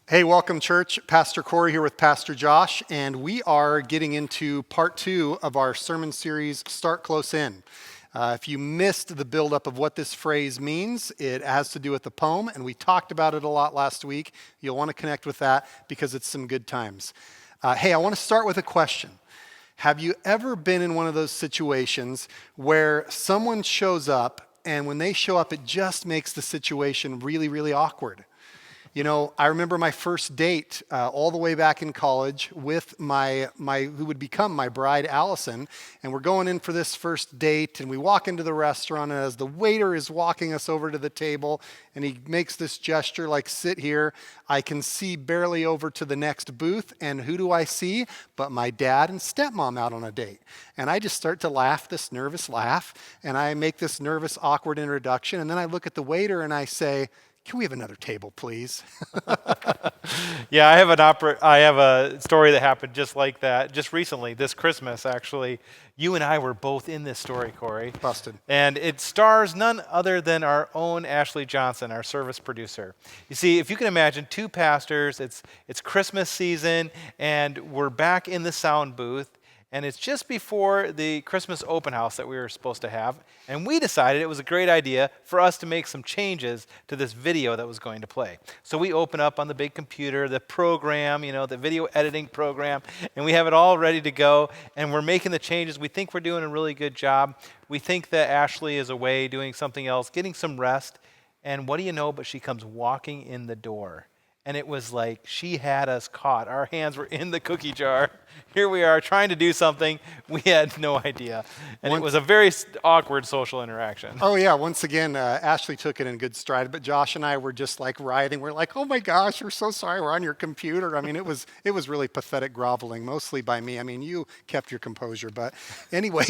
Hey, welcome, church. Pastor Corey here with Pastor Josh, and we are getting into part 2 of our sermon series, Start Close In. If you missed the buildup of what this phrase means, it has to do with the poem, and we talked about it a lot last week. You'll want to connect with that because it's some good times. Hey, I want to start with a question. Have you ever been in one of those situations where someone shows up, and when they show up, it just makes the situation really, really awkward? You know, I remember my first date all the way back in college with my who would become my bride, Allison, and we're going in for this first date, and we walk into the restaurant, and as the waiter is walking us over to the table, and he makes this gesture like, sit here, I can see barely over to the next booth, and who do I see but my dad and stepmom out on a date? And I just start to laugh, this nervous laugh, and I make this nervous, awkward introduction, and then I look at the waiter and I say, can we have another table, please? Yeah, I have a story that happened just like that, just recently, this Christmas, actually. You and I were both in this story, Corey. Busted. And it stars none other than our own Ashley Johnson, our service producer. You see, if you can imagine two pastors, it's Christmas season, and we're back in the sound booth, and it's just before the Christmas open house that we were supposed to have, and we decided it was a great idea for us to make some changes to this video that was going to play. So we open up on the big computer, the program, the video editing program, and we have it all ready to go, and we're making the changes. We think we're doing a really good job. We think that Ashley is away doing something else, getting some rest, and what do you know, but she comes walking in the door. And it was like she had us caught. Our hands were in the cookie jar. Here we are trying to do something. We had no idea. And it was a very awkward social interaction. Oh, yeah. Once again, Ashley took it in good stride, but Josh and I were just like writhing. We're like, oh my gosh, we're so sorry. We're on your computer. I mean, it was really pathetic groveling, mostly by me. I mean, you kept your composure. But anyway,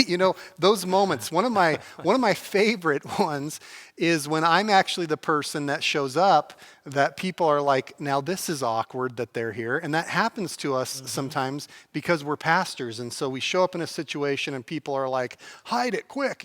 those moments, one of my favorite ones is when I'm actually the person that shows up that people are like, now this is awkward that they're here. And that happens to us sometimes because we're pastors. And so we show up in a situation and people are like, hide it quick,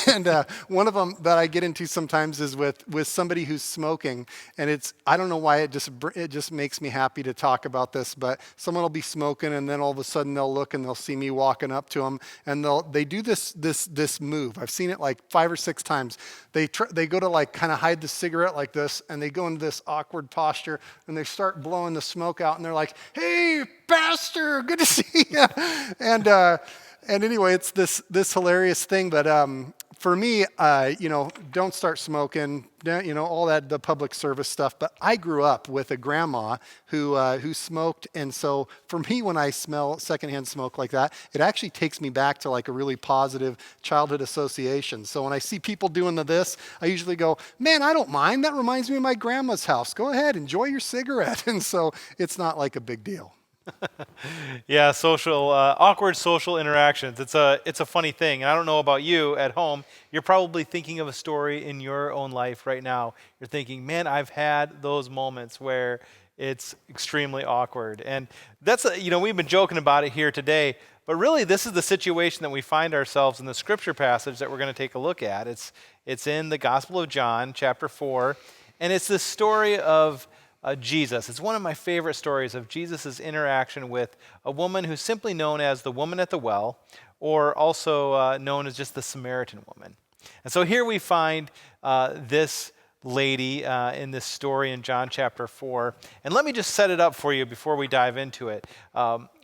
And one of them that I get into sometimes is with somebody who's smoking. And I don't know why it just makes me happy to talk about this, but someone will be smoking and then all of a sudden they'll look and they'll see me walking up to them and they do this move. I've seen it like 5 or 6 times. They go to like kind of hide the cigarette like this, and they go into this awkward posture, and they start blowing the smoke out, and they're like, "Hey, pastor, good to see you." And anyway, it's this hilarious thing. But for me, don't start smoking, all that the public service stuff. But I grew up with a grandma who smoked, and so for me, when I smell secondhand smoke like that, it actually takes me back to like a really positive childhood association. So when I see people doing this, I usually go, "Man, I don't mind. That reminds me of my grandma's house. Go ahead, enjoy your cigarette." And so it's not like a big deal. Yeah, awkward social interactions. It's a funny thing. And I don't know about you at home. You're probably thinking of a story in your own life right now. You're thinking, man, I've had those moments where it's extremely awkward. And we've been joking about it here today, but really this is the situation that we find ourselves in the scripture passage that we're going to take a look at. It's in the Gospel of John, chapter 4, and it's the story of Jesus. It's one of my favorite stories of Jesus' interaction with a woman who's simply known as the woman at the well, or also known as just the Samaritan woman. And so here we find this lady in this story in John chapter 4. And let me just set it up for you before we dive into it.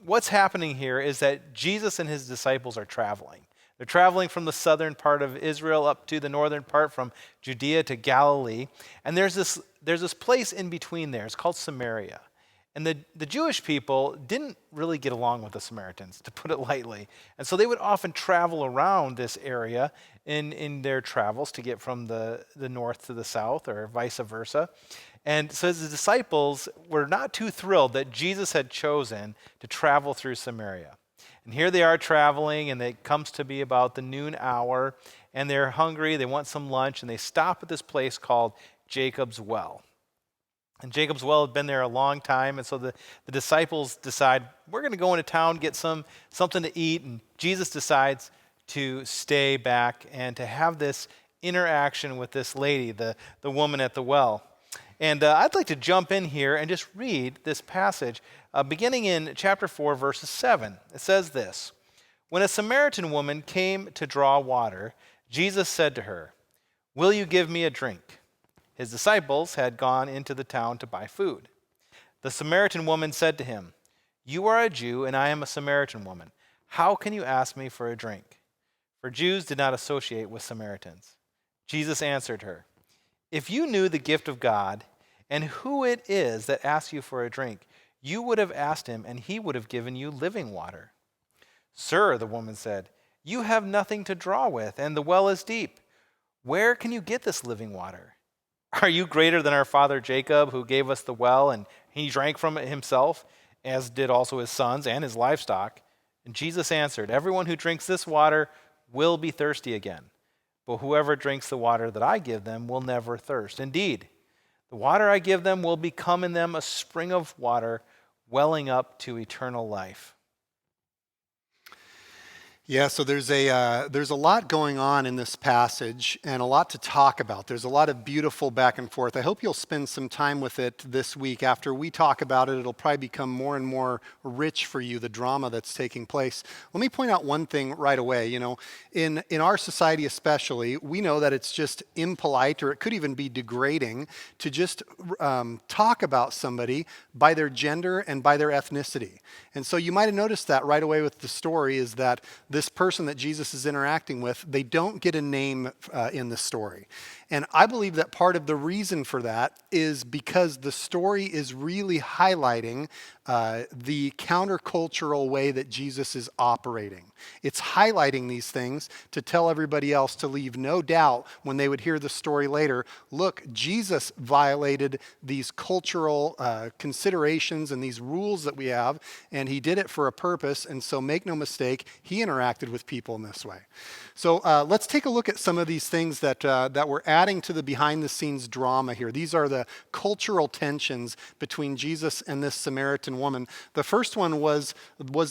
What's happening here is that Jesus and his disciples are traveling. They're traveling from the southern part of Israel up to the northern part, from Judea to Galilee. And there's this place in between there. It's called Samaria. And the Jewish people didn't really get along with the Samaritans, to put it lightly. And so they would often travel around this area in their travels to get from the north to the south, or vice versa. And so the disciples were not too thrilled that Jesus had chosen to travel through Samaria. And here they are traveling, and it comes to be about the noon hour, and they're hungry, they want some lunch, and they stop at this place called Jacob's Well. And Jacob's Well had been there a long time, and so the disciples decide, we're going to go into town, get something to eat, and Jesus decides to stay back and to have this interaction with this lady, the woman at the well. And I'd like to jump in here and just read this passage, beginning in chapter 4, verses 7. It says this: When a Samaritan woman came to draw water, Jesus said to her, "Will you give me a drink?" His disciples had gone into the town to buy food. The Samaritan woman said to him, "You are a Jew, and I am a Samaritan woman. How can you ask me for a drink?" For Jews did not associate with Samaritans. Jesus answered her, "If you knew the gift of God and who it is that asks you for a drink, you would have asked him, and he would have given you living water." "Sir," the woman said, "you have nothing to draw with, and the well is deep. Where can you get this living water? Are you greater than our father Jacob, who gave us the well, and he drank from it himself, as did also his sons and his livestock?" And Jesus answered, "Everyone who drinks this water will be thirsty again. But whoever drinks the water that I give them will never thirst. Indeed, the water I give them will become in them a spring of water welling up to eternal life." Yeah, so there's a lot going on in this passage and a lot to talk about. There's a lot of beautiful back and forth. I hope you'll spend some time with it this week. After we talk about it, it'll probably become more and more rich for you, the drama that's taking place. Let me point out one thing right away. You know, in our society especially, we know that it's just impolite, or it could even be degrading, to just talk about somebody by their gender and by their ethnicity. And so you might have noticed that right away with the story, is that this person that Jesus is interacting with, they don't get a name in the story. And I believe that part of the reason for that is because the story is really highlighting the countercultural way that Jesus is operating. It's highlighting these things to tell everybody else, to leave no doubt when they would hear the story later, look, Jesus violated these cultural considerations and these rules that we have, and he did it for a purpose, and so make no mistake, he interacted with people in this way. So let's take a look at some of these things that we're adding to the behind-the-scenes drama here. These are the cultural tensions between Jesus and this Samaritan woman. The first one was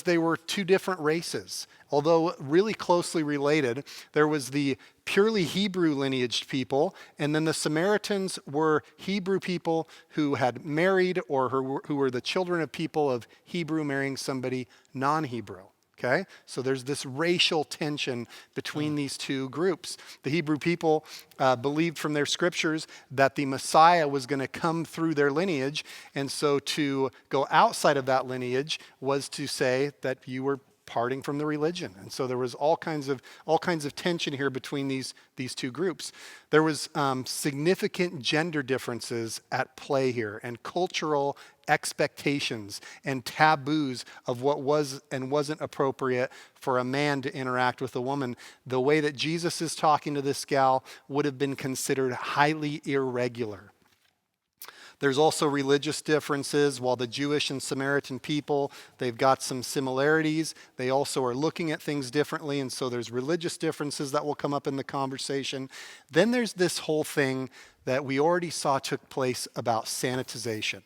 they were two different races. Although really closely related, there was the purely Hebrew lineaged people, and then the Samaritans were Hebrew people who had married, or who were the children of people of Hebrew marrying somebody non-Hebrew. Okay, so there's this racial tension between these two groups. The Hebrew people believed from their scriptures that the Messiah was going to come through their lineage, and so to go outside of that lineage was to say that you were parting from the religion. And so there was all kinds of tension here between these two groups. There was significant gender differences at play here, and cultural expectations and taboos of what was and wasn't appropriate for a man to interact with a woman. The way that Jesus is talking to this gal would have been considered highly irregular. There's also religious differences. While the Jewish and Samaritan people, they've got some similarities, they also are looking at things differently, and so there's religious differences that will come up in the conversation. Then there's this whole thing that we already saw took place about sanitization.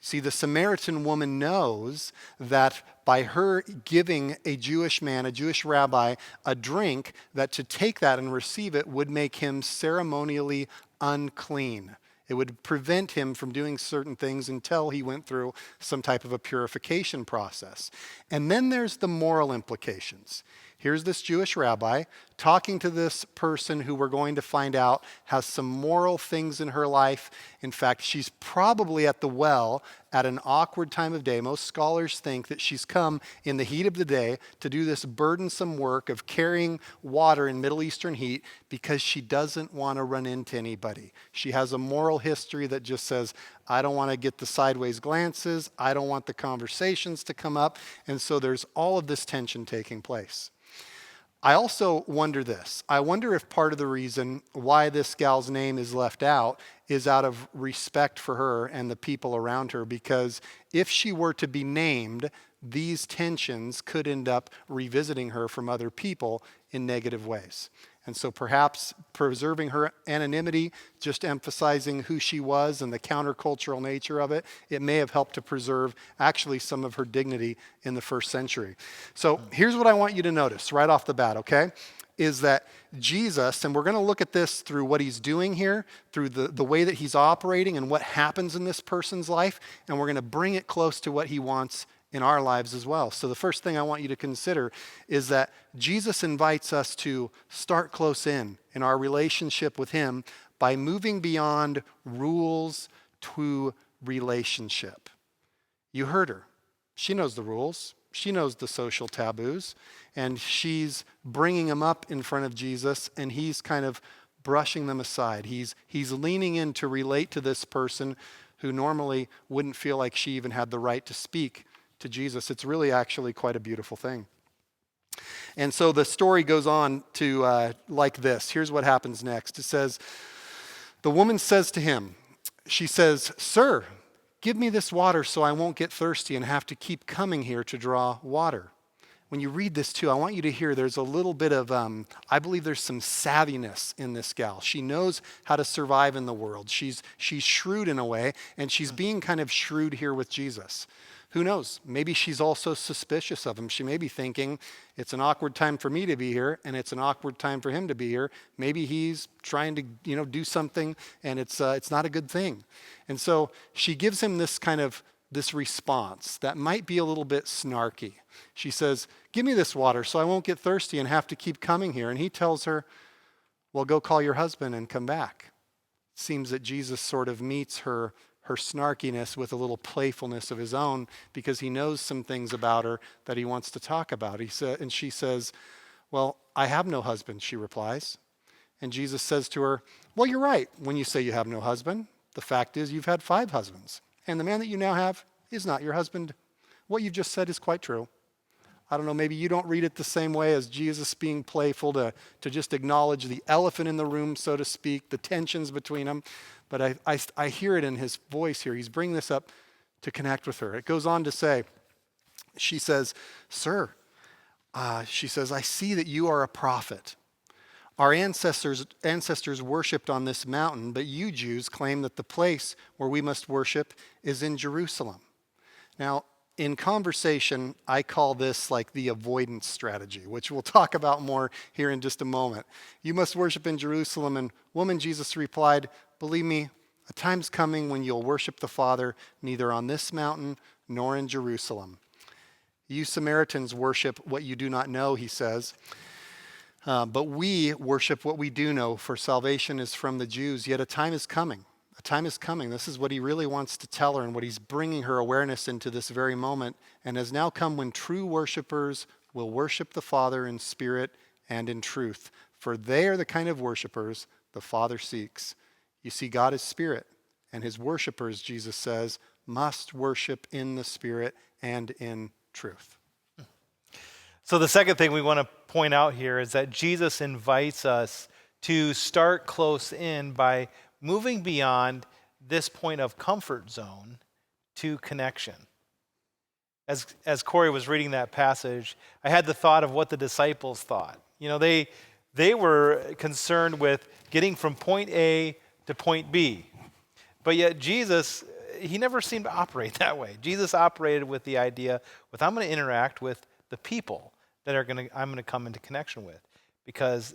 See, the Samaritan woman knows that by her giving a Jewish man, a Jewish rabbi, a drink, that to take that and receive it would make him ceremonially unclean. It would prevent him from doing certain things until he went through some type of a purification process. And then there's the moral implications. Here's this Jewish rabbi talking to this person who we're going to find out has some moral things in her life. In fact, she's probably at the well at an awkward time of day. Most scholars think that she's come in the heat of the day to do this burdensome work of carrying water in Middle Eastern heat because she doesn't want to run into anybody. She has a moral history that just says, I don't want to get the sideways glances. I don't want the conversations to come up. And so there's all of this tension taking place. I also wonder this. I wonder if part of the reason why this gal's name is left out is out of respect for her and the people around her, because if she were to be named, these tensions could end up revisiting her from other people in negative ways. And so perhaps preserving her anonymity, just emphasizing who she was and the countercultural nature of it, it may have helped to preserve actually some of her dignity in the first century. So here's what I want you to notice right off the bat, okay? is that Jesus, and we're going to look at this through what he's doing here, through the way that he's operating and what happens in this person's life, and we're going to bring it close to what he wants in our lives as well. So the first thing I want you to consider is that Jesus invites us to start close in our relationship with him by moving beyond rules to relationship. You heard her. She knows the rules. She knows the social taboos, and she's bringing them up in front of Jesus, and he's kind of brushing them aside. He's leaning in to relate to this person who normally wouldn't feel like she even had the right to speak to Jesus. It's really actually quite a beautiful thing. And so the story goes on to like this. Here's what happens next. It says, the woman says to him, she says, "Sir, give me this water so I won't get thirsty and have to keep coming here to draw water." When you read this too, I want you to hear there's a little bit of, I believe there's some savviness in this gal. She knows how to survive in the world. She's shrewd in a way, and she's being kind of shrewd here with Jesus. Who knows? Maybe she's also suspicious of him. She may be thinking, it's an awkward time for me to be here, and it's an awkward time for him to be here. Maybe he's trying to, do something, and it's not a good thing. And so she gives him this response that might be a little bit snarky. She says, "Give me this water so I won't get thirsty and have to keep coming here." And he tells her, "Well, go call your husband and come back." It seems that Jesus sort of meets her snarkiness with a little playfulness of his own, because he knows some things about her that he wants to talk about. And she says, "Well, I have no husband," she replies. And Jesus says to her, "Well, you're right when you say you have no husband. The fact is you've had 5 husbands, and the man that you now have is not your husband. What you've just said is quite true." I don't know, maybe you don't read it the same way as Jesus being playful to just acknowledge the elephant in the room, so to speak, the tensions between them. But I hear it in his voice here. He's bringing this up to connect with her. It goes on to say, she says, "Sir," she says, "I see that you are a prophet. Our ancestors worshipped on this mountain, but you Jews claim that the place where we must worship is in Jerusalem." Now, in conversation, I call this like the avoidance strategy, which we'll talk about more here in just a moment. "You must worship in Jerusalem." And "Woman," Jesus replied, "Believe me, a time's coming when you'll worship the Father neither on this mountain nor in Jerusalem. You Samaritans worship what you do not know," he says. "But we worship what we do know, for salvation is from the Jews. Yet a time is coming. A time is coming." This is what he really wants to tell her, and what he's bringing her awareness into this very moment. "And has now come when true worshipers will worship the Father in spirit and in truth. For they are the kind of worshipers the Father seeks. You see, God is spirit, and his worshipers," Jesus says, "must worship in the spirit and in truth." So the second thing we want to point out here is that Jesus invites us to start close in by moving beyond this point of comfort zone to connection. As Corey was reading that passage, I had the thought of what the disciples thought. They were concerned with getting from point A to point B. But yet Jesus, he never seemed to operate that way. Jesus operated with the idea with, I'm going to interact with the people that I'm going to come into connection with, because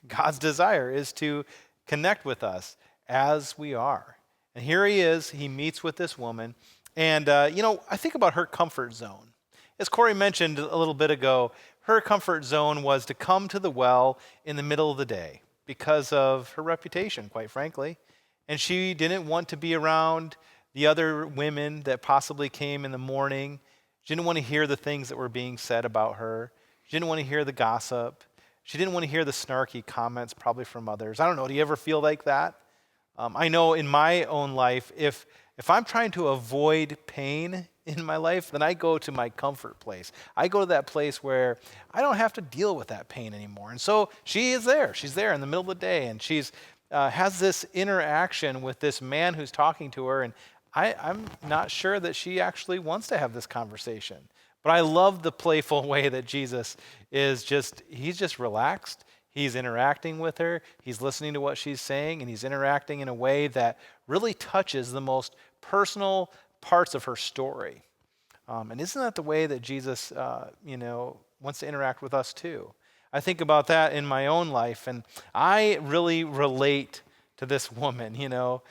God's desire is to connect with us as we are. And here he is, he meets with this woman, and I think about her comfort zone. As Corey mentioned a little bit ago, her comfort zone was to come to the well in the middle of the day because of her reputation, quite frankly. And she didn't want to be around the other women that possibly came in the morning. She didn't want to hear the things that were being said about her. She didn't want to hear the gossip. She didn't want to hear the snarky comments probably from others. I don't know, do you ever feel like that? I know in my own life, if I'm trying to avoid pain in my life, then I go to my comfort place. I go to that place where I don't have to deal with that pain anymore. And so she is there. She's there in the middle of the day, and she's has this interaction with this man who's talking to her, and I'm not sure that she actually wants to have this conversation. But I love the playful way that Jesus is he's just relaxed. He's interacting with her. He's listening to what she's saying, and he's interacting in a way that really touches the most personal parts of her story. And isn't that the way that Jesus, wants to interact with us too? I think about that in my own life, and I really relate to this woman, you know.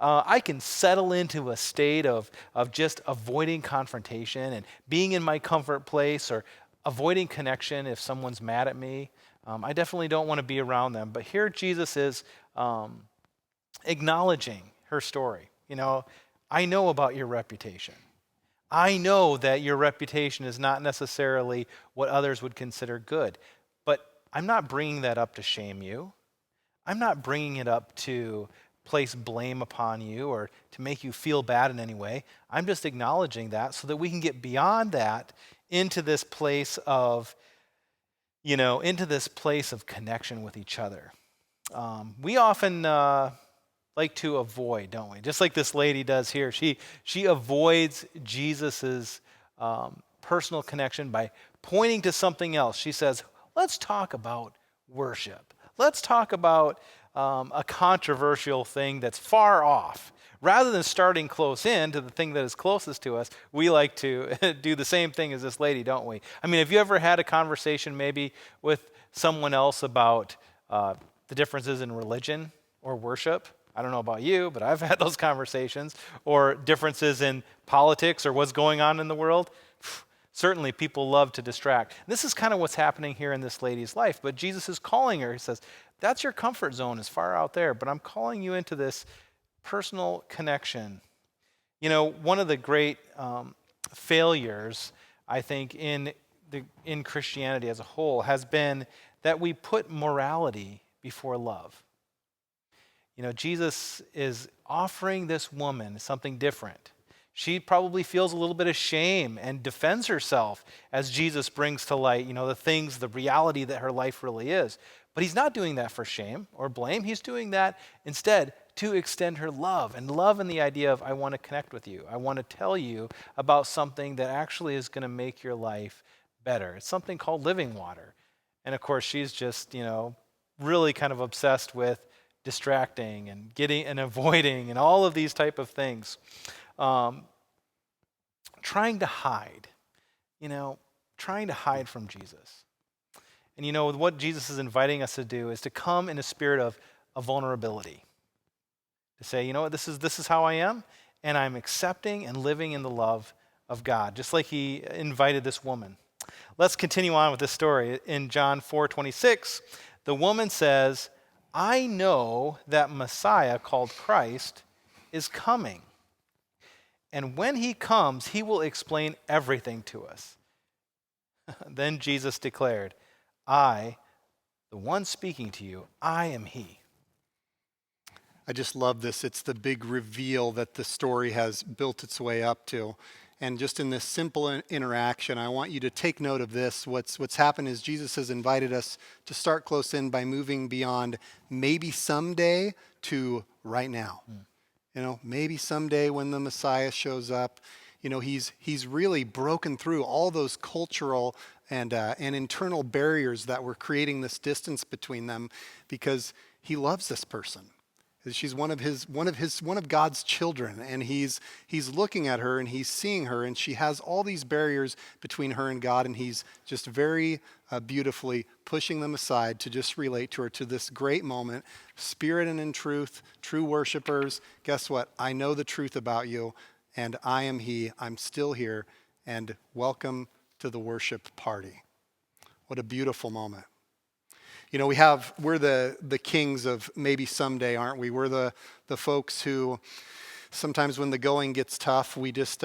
I can settle into a state of just avoiding confrontation and being in my comfort place or avoiding connection if someone's mad at me. I definitely don't want to be around them. But here Jesus is acknowledging her story. You know, I know about your reputation. I know that your reputation is not necessarily what others would consider good, but I'm not bringing that up to shame you. I'm not bringing it up to place blame upon you or to make you feel bad in any way. I'm just acknowledging that so that we can get beyond that into this place of, into this place of connection with each other. We often like to avoid, don't we? Just like this lady does here. She avoids Jesus's personal connection by pointing to something else. She says, let's talk about worship. Let's talk about a controversial thing that's far off. Rather than starting close in to the thing that is closest to us, we like to do the same thing as this lady, don't we? I mean, have you ever had a conversation maybe with someone else about the differences in religion or worship? I don't know about you, but I've had those conversations. Or differences in politics or what's going on in the world. Certainly, people love to distract. This is kind of what's happening here in this lady's life. But Jesus is calling her. He says, that's your comfort zone is far out there, but I'm calling you into this personal connection. You know, one of the great failures, I think, in Christianity as a whole has been that we put morality before love. You know, Jesus is offering this woman something different. She probably feels a little bit of shame and defends herself as Jesus brings to light, the reality that her life really is. But he's not doing that for shame or blame. He's doing that instead to extend her love. And love in the idea of, I want to connect with you. I want to tell you about something that actually is going to make your life better. It's something called living water. And of course, she's just, really kind of obsessed with distracting and getting and avoiding and all of these type of things. Trying to hide, trying to hide from Jesus. And what Jesus is inviting us to do is to come in a spirit of vulnerability. To say, you know what, this is how I am, and I'm accepting and living in the love of God, just like he invited this woman. Let's continue on with this story. In John 4:26, the woman says, I know that Messiah called Christ is coming. And when he comes, he will explain everything to us. Then Jesus declared, I, the one speaking to you, I am he. I just love this. It's the big reveal that the story has built its way up to. And just in this simple interaction, I want you to take note of this. What's happened is Jesus has invited us to start close in by moving beyond maybe someday to right now. Maybe someday when the Messiah shows up, he's really broken through all those cultural and internal barriers that were creating this distance between them because he loves this person. She's one of God's children, and he's looking at her and he's seeing her, and she has all these barriers between her and God, and he's just very beautifully pushing them aside to just relate to her to this great moment. Spirit and in truth, true worshipers, guess what? I know the truth about you, and I am he. I'm still here, and welcome to the worship party. What a beautiful moment. We're the kings of maybe someday, aren't we? We're the folks who sometimes when the going gets tough, we just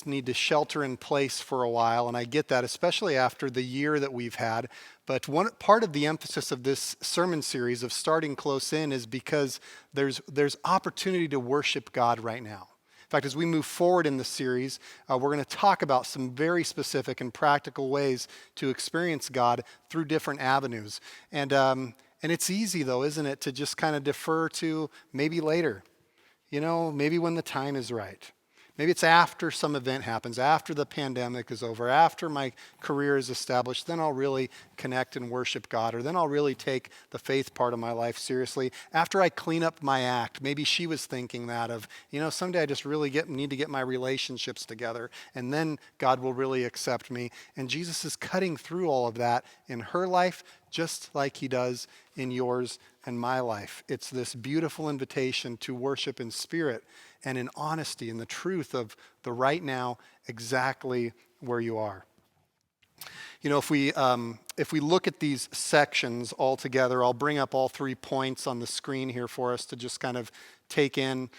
need to shelter in place for a while. And I get that, especially after the year that we've had. But one part of the emphasis of this sermon series of starting close in is because there's opportunity to worship God right now. In fact, as we move forward in the series, we're going to talk about some very specific and practical ways to experience God through different avenues. And it's easy, though, isn't it, to just kind of defer to maybe later, maybe when the time is right. Maybe it's after some event happens, after the pandemic is over, after my career is established, then I'll really connect and worship God, or then I'll really take the faith part of my life seriously. After I clean up my act, maybe she was thinking that of, someday I just really need to get my relationships together, and then God will really accept me. And Jesus is cutting through all of that in her life, just like he does in yours and my life. It's this beautiful invitation to worship in spirit and in honesty, in the truth of the right now, exactly where you are. If we look at these sections all together, I'll bring up all 3 points on the screen here for us to just kind of take in.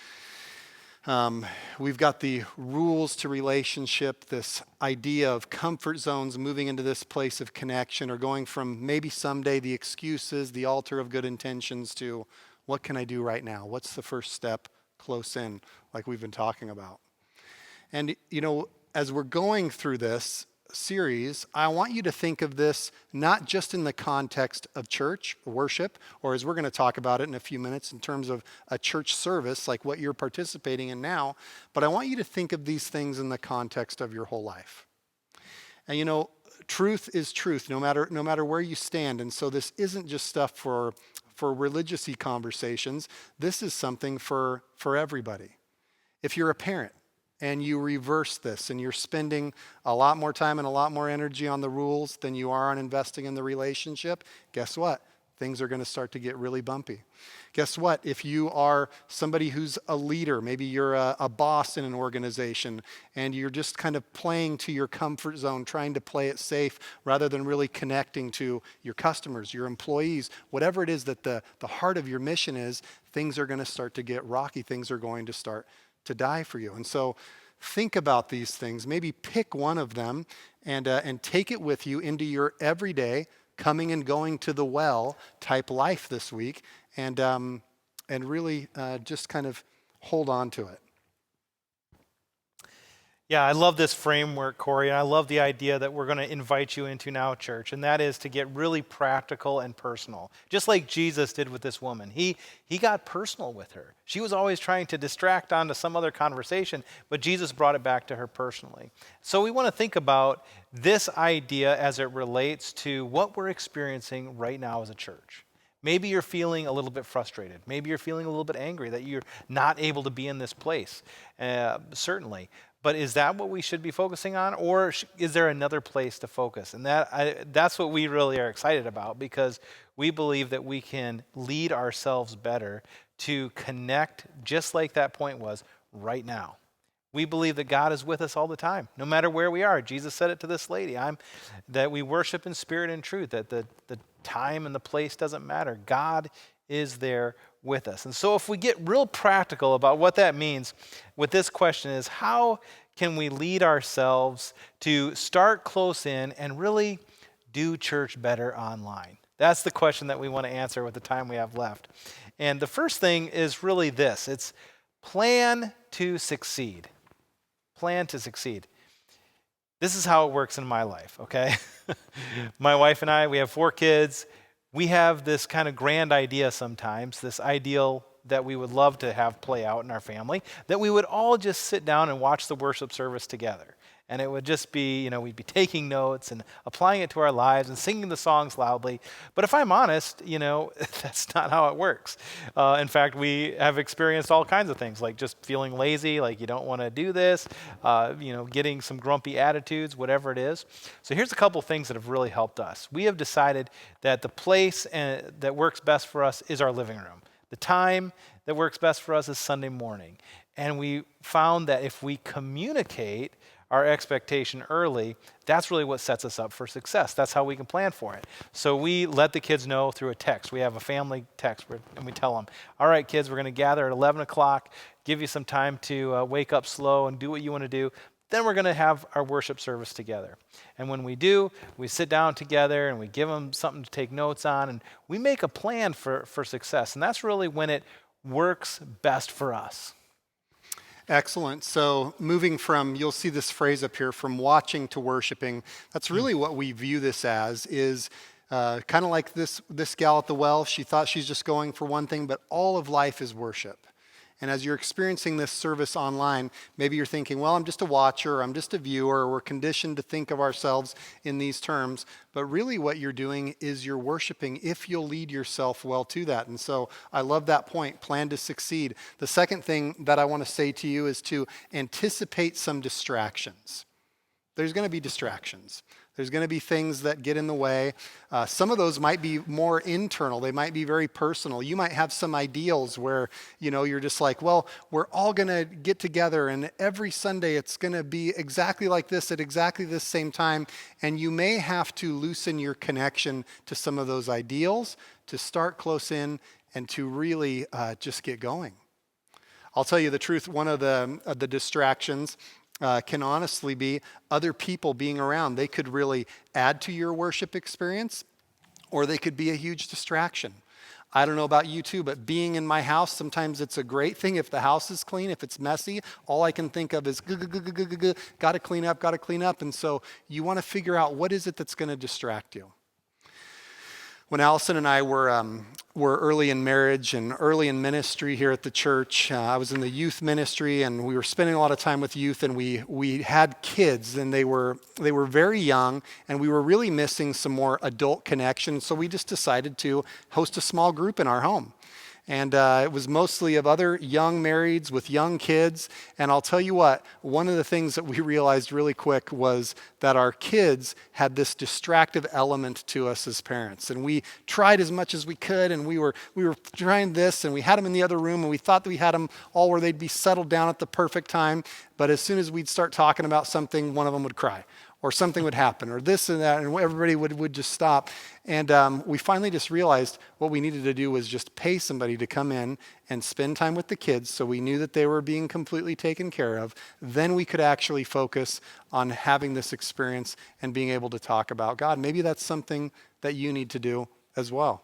We've got the rules to relationship, this idea of comfort zones, moving into this place of connection, or going from maybe someday the excuses, the altar of good intentions, to what can I do right now? What's the first step close in, like we've been talking about? And, as we're going through this series, I want you to think of this not just in the context of church worship, or as we're going to talk about it in a few minutes in terms of a church service like what you're participating in now, but I want you to think of these things in the context of your whole life. And truth is truth, no matter where you stand. And so this isn't just stuff for religious-y conversations. This is something for everybody. If you're a parent, and you reverse this and you're spending a lot more time and a lot more energy on the rules than you are on investing in the relationship, guess what? Things are going to start to get really bumpy. Guess what? If you are somebody who's a leader, maybe you're a boss in an organization, and you're just kind of playing to your comfort zone, trying to play it safe rather than really connecting to your customers, your employees, whatever it is that the heart of your mission is, things are going to start to get rocky. Things are going to start to die for you. And so think about these things. Maybe pick one of them and take it with you into your everyday coming and going to the well type life this week, and really just kind of hold on to it. Yeah, I love this framework, Corey, and I love the idea that we're going to invite you into now, church, and that is to get really practical and personal, just like Jesus did with this woman. He got personal with her. She was always trying to distract onto some other conversation, but Jesus brought it back to her personally. So we want to think about this idea as it relates to what we're experiencing right now as a church. Maybe you're feeling a little bit frustrated. Maybe you're feeling a little bit angry that you're not able to be in this place, certainly. But is that what we should be focusing on, or is there another place to focus? And that's what we really are excited about, because we believe that we can lead ourselves better to connect, just like that point was, right now. We believe that God is with us all the time, no matter where we are. Jesus said it to this lady, that we worship in spirit and truth, that the time and the place doesn't matter. God is there with us. And so if we get real practical about what that means with this question is, how can we lead ourselves to start close in and really do church better online? That's the question that we want to answer with the time we have left. And the first thing is really this. It's plan to succeed. Plan to succeed. This is how it works in my life, okay? My wife and I, we have 4 kids. We have this kind of grand idea sometimes, this ideal that we would love to have play out in our family, that we would all just sit down and watch the worship service together. And it would just be, we'd be taking notes and applying it to our lives and singing the songs loudly. But if I'm honest, that's not how it works. In fact, we have experienced all kinds of things, like just feeling lazy, like you don't want to do this, getting some grumpy attitudes, whatever it is. So here's a couple things that have really helped us. We have decided that the place that works best for us is our living room. The time that works best for us is Sunday morning. And we found that if we communicate our expectation early, that's really what sets us up for success. That's how we can plan for it. So we let the kids know through a text. We have a family text, and we tell them, all right, kids, we're going to gather at 11 o'clock, give you some time to wake up slow and do what you want to do. Then we're going to have our worship service together. And when we do, we sit down together and we give them something to take notes on, and we make a plan for success. And that's really when it works best for us. Excellent. So moving from, you'll see this phrase up here, from watching to worshiping, that's really what we view this as, is kind of like this gal at the well. She thought she's just going for one thing, but all of life is worship. And as you're experiencing this service online, maybe you're thinking, well, I'm just a watcher, I'm just a viewer, we're conditioned to think of ourselves in these terms. But really what you're doing is you're worshiping if you'll lead yourself well to that. And so I love that point, plan to succeed. The second thing that I want to say to you is to anticipate some distractions. There's going to be distractions. There's going to be things that get in the way. Some of those might be more internal. They might be very personal. You might have some ideals where, you're just like, well, we're all going to get together and every Sunday it's going to be exactly like this at exactly this same time. And you may have to loosen your connection to some of those ideals to start close in and to really just get going. I'll tell you the truth, one of the distractions can honestly be other people being around. They could really add to your worship experience, or they could be a huge distraction. I don't know about you too, but being in my house, sometimes it's a great thing if the house is clean. If it's messy, all I can think of is got to clean up. And so you want to figure out what is it that's going to distract you. When Allison and I were early in marriage and early in ministry here at the church, I was in the youth ministry and we were spending a lot of time with youth, and we had kids and they were very young, and we were really missing some more adult connection. So we just decided to host a small group in our home. And it was mostly of other young marrieds with young kids. And I'll tell you what, one of the things that we realized really quick was that our kids had this distractive element to us as parents. And we tried as much as we could, and we were trying this, and we had them in the other room, and we thought that we had them all where they'd be settled down at the perfect time. But as soon as we'd start talking about something, one of them would cry, or something would happen, or this and that, and everybody would just stop. And we finally just realized what we needed to do was just pay somebody to come in and spend time with the kids so we knew that they were being completely taken care of. Then we could actually focus on having this experience and being able to talk about God. Maybe that's something that you need to do as well.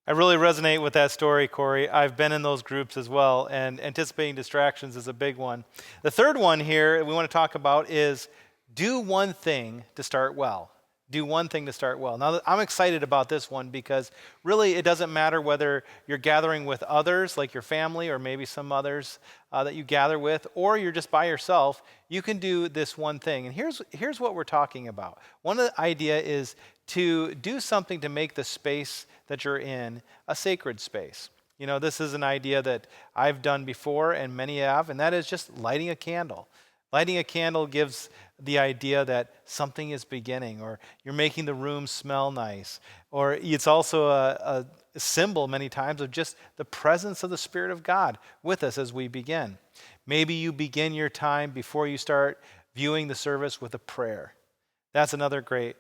I really resonate with that story, Corey. I've been in those groups as well, and anticipating distractions is a big one. The third one here we want to talk about is do one thing to start well. Do one thing to start well. Now, I'm excited about this one because really it doesn't matter whether you're gathering with others, like your family or maybe some others that you gather with, or you're just by yourself. You can do this one thing. And here's what we're talking about. One of the idea is to do something to make the space that you're in a sacred space. This is an idea that I've done before and many have, and that is just lighting a candle. Lighting a candle gives the idea that something is beginning, or you're making the room smell nice. Or it's also a symbol many times of just the presence of the Spirit of God with us as we begin. Maybe you begin your time before you start viewing the service with a prayer. That's another great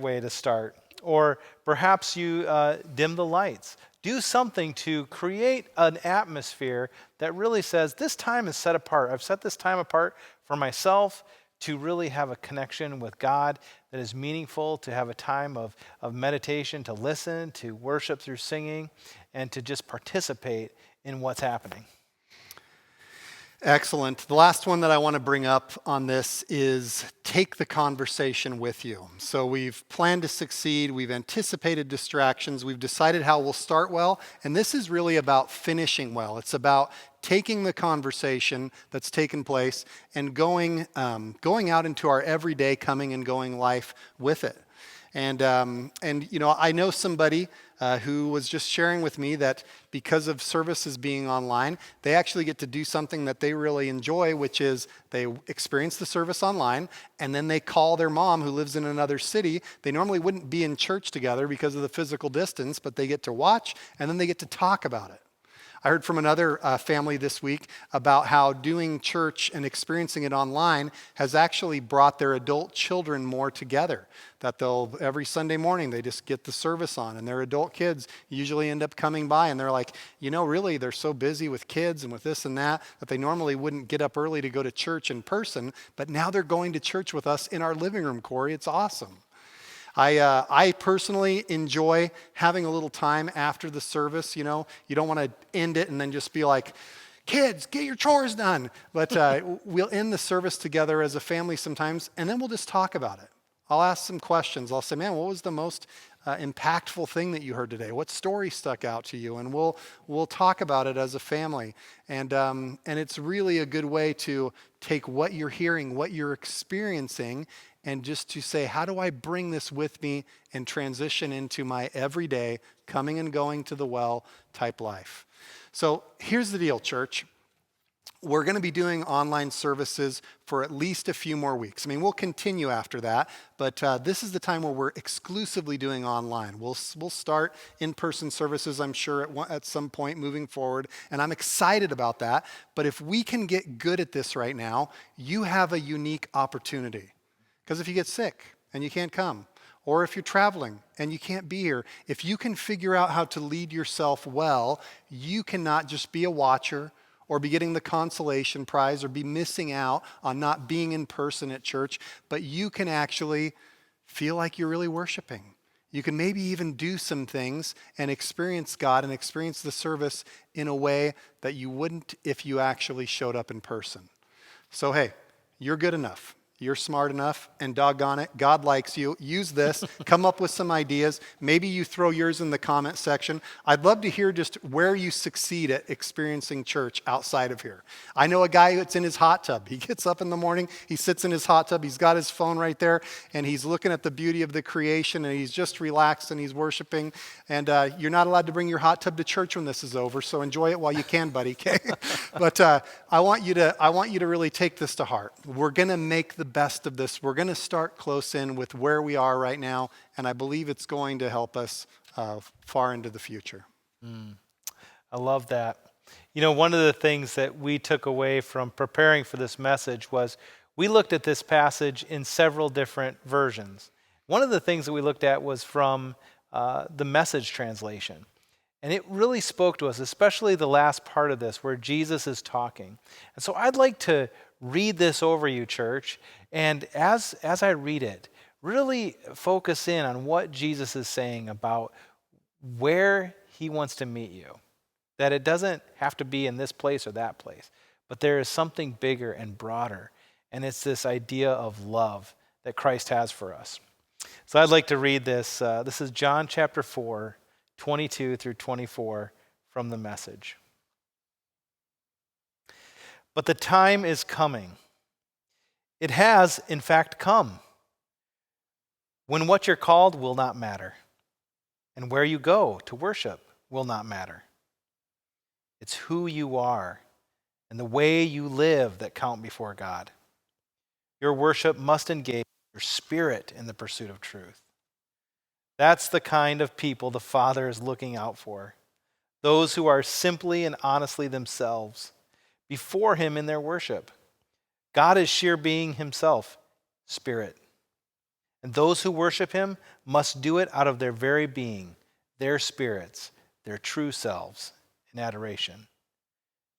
way to start. Or perhaps you dim the lights. Do something to create an atmosphere that really says, this time is set apart. I've set this time apart for myself to really have a connection with God that is meaningful, to have a time of meditation, to listen, to worship through singing, and to just participate in what's happening. Excellent. The last one that I want to bring up on this is take the conversation with you. So we've planned to succeed. We've anticipated distractions. We've decided how we'll start well. And this is really about finishing well. It's about taking the conversation that's taken place and going out into our everyday coming and going life with it. And I know somebody who was just sharing with me that because of services being online, they actually get to do something that they really enjoy, which is they experience the service online, and then they call their mom who lives in another city. They normally wouldn't be in church together because of the physical distance, but they get to watch, and then they get to talk about it. I heard from another family this week about how doing church and experiencing it online has actually brought their adult children more together. That every Sunday morning, they just get the service on, and their adult kids usually end up coming by, and they're like, really, they're so busy with kids and with this and that they normally wouldn't get up early to go to church in person, but now they're going to church with us in our living room, Corey. It's awesome. I personally enjoy having a little time after the service. You don't want to end it and then just be like, kids, get your chores done. But we'll end the service together as a family sometimes, and then we'll just talk about it. I'll ask some questions. I'll say, man, what was the most impactful thing that you heard today? What story stuck out to you? And we'll talk about it as a family. And it's really a good way to take what you're hearing, what you're experiencing, and just to say, how do I bring this with me and transition into my everyday coming and going to the well type life? So here's the deal, church. We're going to be doing online services for at least a few more weeks. I mean, we'll continue after that, but this is the time where we're exclusively doing online. We'll start in-person services, I'm sure, at some point moving forward, and I'm excited about that. But if we can get good at this right now, you have a unique opportunity. Because if you get sick and you can't come, or if you're traveling and you can't be here, if you can figure out how to lead yourself well, you cannot just be a watcher or be getting the consolation prize or be missing out on not being in person at church, but you can actually feel like you're really worshiping. You can maybe even do some things and experience God and experience the service in a way that you wouldn't if you actually showed up in person. So hey, you're good enough. You're smart enough, and doggone it, God likes you. Use this. Come up with some ideas. Maybe you throw yours in the comment section. I'd love to hear just where you succeed at experiencing church outside of here. I know a guy that's in his hot tub. He gets up in the morning, he sits in his hot tub, he's got his phone right there, and he's looking at the beauty of the creation, and he's just relaxed, and he's worshiping. And you're not allowed to bring your hot tub to church when this is over, so enjoy it while you can, buddy, okay? But I want you to really take this to heart. We're going to make the best of this. We're going to start close in with where we are right now, and I believe it's going to help us far into the future. I love that. You know, one of the things that we took away from preparing for this message was we looked at this passage in several different versions. One of the things that we looked at was from the Message translation. And it really spoke to us, especially the last part of this where Jesus is talking. And so I'd like to read this over you, church. And as I read it, really focus in on what Jesus is saying about where he wants to meet you. That it doesn't have to be in this place or that place, but there is something bigger and broader. And it's this idea of love that Christ has for us. So I'd like to read this. This is John chapter 4, 22 through 24 from the Message. But the time is coming. It has, in fact, come, when what you're called will not matter, and where you go to worship will not matter. It's who you are and the way you live that count before God. Your worship must engage your spirit in the pursuit of truth. That's the kind of people the Father is looking out for. Those who are simply and honestly themselves before him in their worship. God is sheer being himself, spirit. And those who worship him must do it out of their very being, their spirits, their true selves in adoration.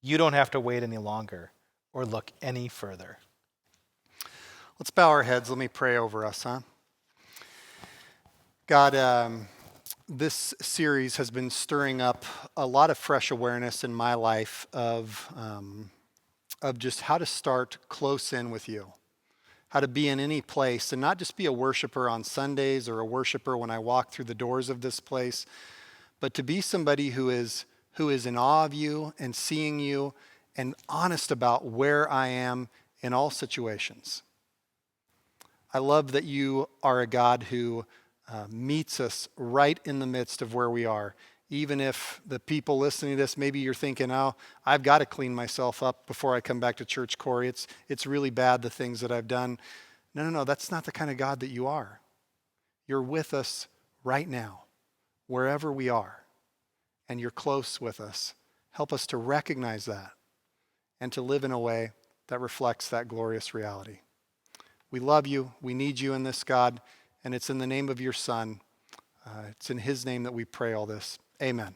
You don't have to wait any longer or look any further. Let's bow our heads. Let me pray over us, huh? God, this series has been stirring up a lot of fresh awareness in my life of just how to start close in with you, how to be in any place and not just be a worshiper on Sundays or a worshiper when I walk through the doors of this place, but to be somebody who is in awe of you and seeing you and honest about where I am in all situations. I love that you are a God who meets us right in the midst of where we are. Even if the people listening to this, maybe you're thinking, oh, I've got to clean myself up before I come back to church, Corey. It's really bad, the things that I've done. No, that's not the kind of God that you are. You're with us right now, wherever we are, and you're close with us. Help us to recognize that and to live in a way that reflects that glorious reality. We love you. We need you in this, God, and it's in the name of your Son. It's in his name that we pray all this. Amen.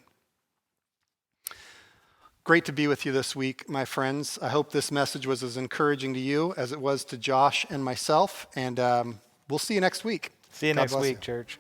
Great to be with you this week, my friends. I hope this message was as encouraging to you as it was to Josh and myself, and we'll see you next week. See you God next bless week, you. church.